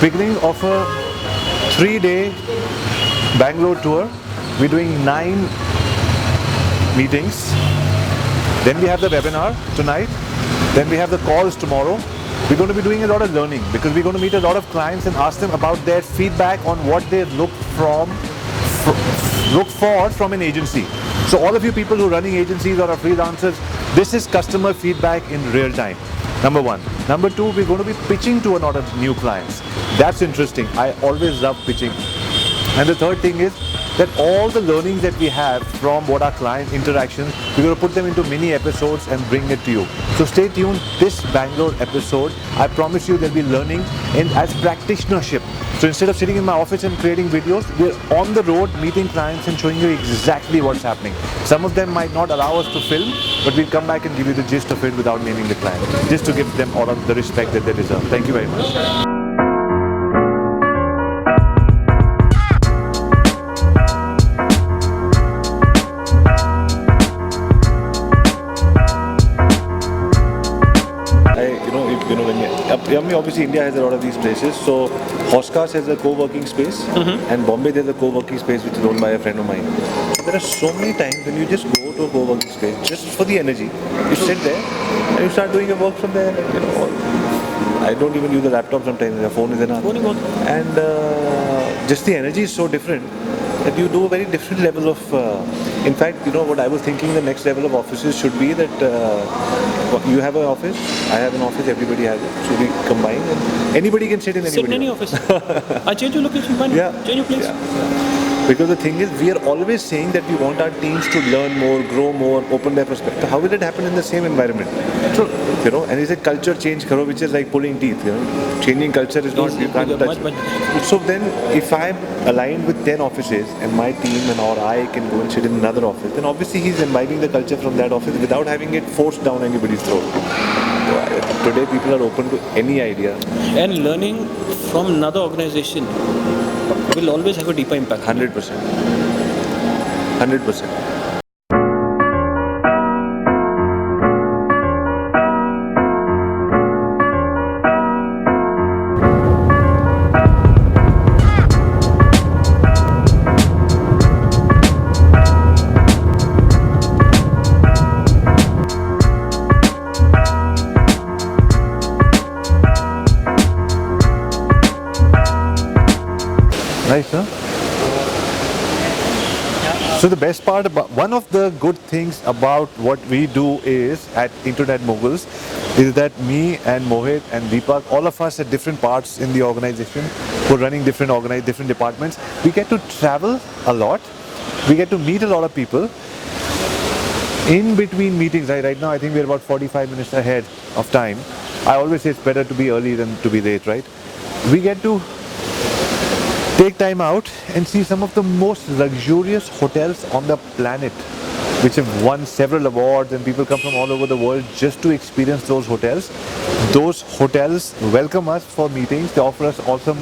beginning of a 3-day Bangalore tour. We're doing 9 meetings. Then we have the webinar tonight. Then we have the calls tomorrow. We're going to be doing a lot of learning because we're going to meet a lot of clients and ask them about their feedback on what they look for from an agency. So all of you people who are running agencies or are freelancers, this is customer feedback in real time. Number one. Number two, we're going to be pitching to a lot of new clients. That's interesting. I always love pitching. And the third thing is that all the learnings that we have from what our client interactions, we're going to put them into mini episodes and bring it to you. So stay tuned. This Bangalore episode, I promise you there'll be learning and as practitionership. So instead of sitting in my office and creating videos, we're on the road meeting clients and showing you exactly what's happening. Some of them might not allow us to film, but we'll come back and give you the gist of it without naming the client, just to give them all of the respect that they deserve. Thank you very much. Obviously India has a lot of these places. So Hoskas has a co-working space, and Bombay there's a co-working space which is owned by a friend of mine. There are so many times when you just go to a co-working space just for the energy. You sit there and you start doing your work from there. I don't even use the laptop sometimes. The phone is enough. And just the energy is so different that you do a very different level of. In fact, what I was thinking, the next level of offices should be that you have an office, I have an office, everybody has it. So we combine and anybody can sit in anybody. Sit in any office. I change your location, fine. Yeah. Change your place. Yeah. Because the thing is, we are always saying that we want our teams to learn more, grow more, open their perspective. How will it happen in the same environment? True. And it's a culture change, which is like pulling teeth. Changing culture is not, you can't touch. So then, if I'm aligned with 10 offices and my team or I can go and sit in another office, then obviously he's imbibing the culture from that office without having it forced down anybody's throat. Today, people are open to any idea. And learning from another organization will always have a deeper impact. 100%. 100%. Nice, huh? So the best part about, one of the good things about what we do is at Internet Moguls is that me and Mohit and Deepak, all of us at different parts in the organization, who are running different departments, we get to travel a lot. We get to meet a lot of people. In between meetings, right now I think we're about 45 minutes ahead of time. I always say it's better to be early than to be late, right? We get to take time out and see some of the most luxurious hotels on the planet, which have won several awards, and people come from all over the world just to experience those hotels. Those hotels welcome us for meetings. They offer us awesome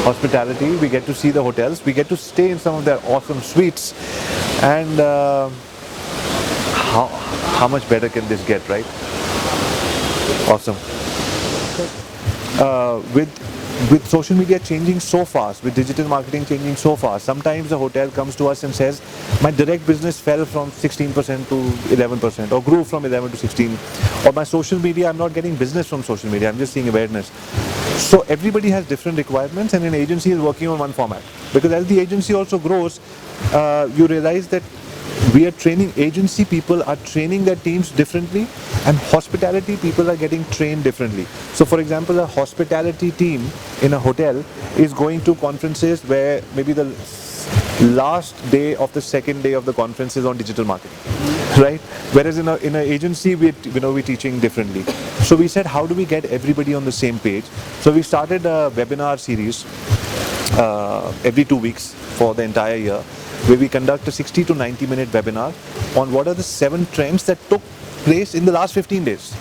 hospitality. We get to see the hotels. We get to stay in some of their awesome suites. And how much better can this get, right? Awesome. With social media changing so fast, with digital marketing changing so fast, sometimes the hotel comes to us and says, my direct business fell from 16% to 11%, or grew from 11 to 16, or my social media, I'm not getting business from social media, I'm just seeing awareness. So everybody has different requirements, and an agency is working on one format. Because as the agency also grows, you realize that we are training, agency people are training their teams differently, and hospitality people are getting trained differently. So for example, a hospitality team in a hotel is going to conferences where maybe the last day of the second day of the conference is on digital marketing, right? Whereas in an agency, we're teaching differently. So we said, how do we get everybody on the same page? So we started a webinar series every 2 weeks for the entire year, where we conduct a 60 to 90 minute webinar on what are the 7 trends that took place in the last 15 days,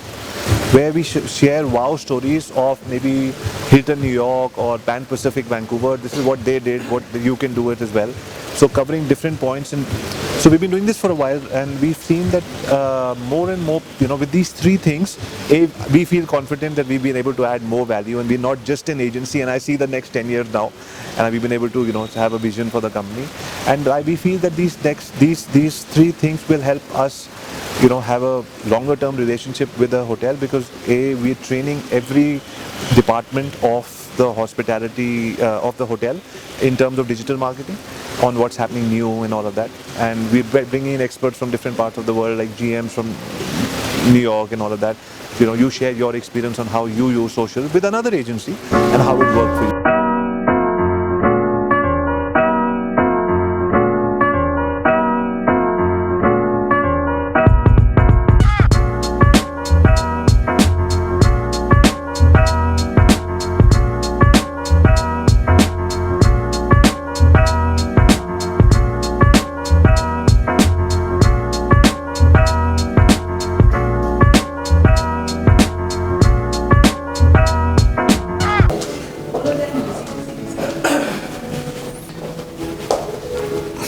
where we share wow stories of maybe Hilton New York or Pan Pacific Vancouver. This is what they did, what you can do it as well. So covering different points, and So we've been doing this for a while, and we've seen that more and more, with these three things, we feel confident that we've been able to add more value, and we're not just an agency. And I see the next 10 years now, and we've been able to, have a vision for the company. And we feel that these three things will help us, have a longer term relationship with the hotel, because we're training every department of the hospitality of the hotel in terms of digital marketing on what's happening new and all of that. And we're bringing in experts from different parts of the world, like GMs from New York and all of that. You share your experience on how you use social with another agency and how it worked for you.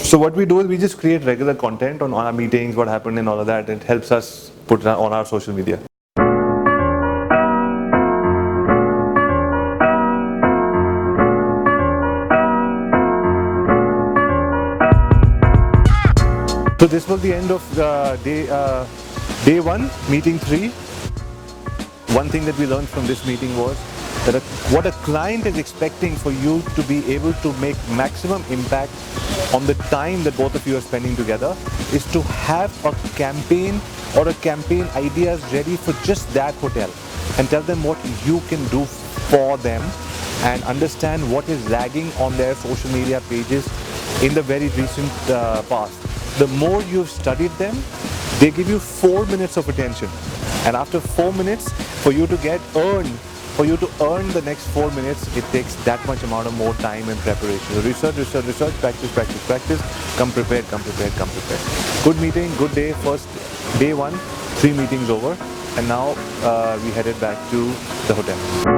So what we do is we just create regular content on our meetings, what happened and all of that. It helps us put it on our social media. So this was the end of day one, meeting 3. One thing that we learned from this meeting was that what a client is expecting for you to be able to make maximum impact on the time that both of you are spending together is to have a campaign or a campaign ideas ready for just that hotel, and tell them what you can do for them, and understand what is lagging on their social media pages in the very recent past. The more you've studied them, they give you 4 minutes of attention, and after 4 minutes, for you to earn the next 4 minutes, it takes that much amount of more time and preparation. So research, practice. Come prepared. Good meeting, good day. First day 1, 3 meetings over, and now we headed back to the hotel.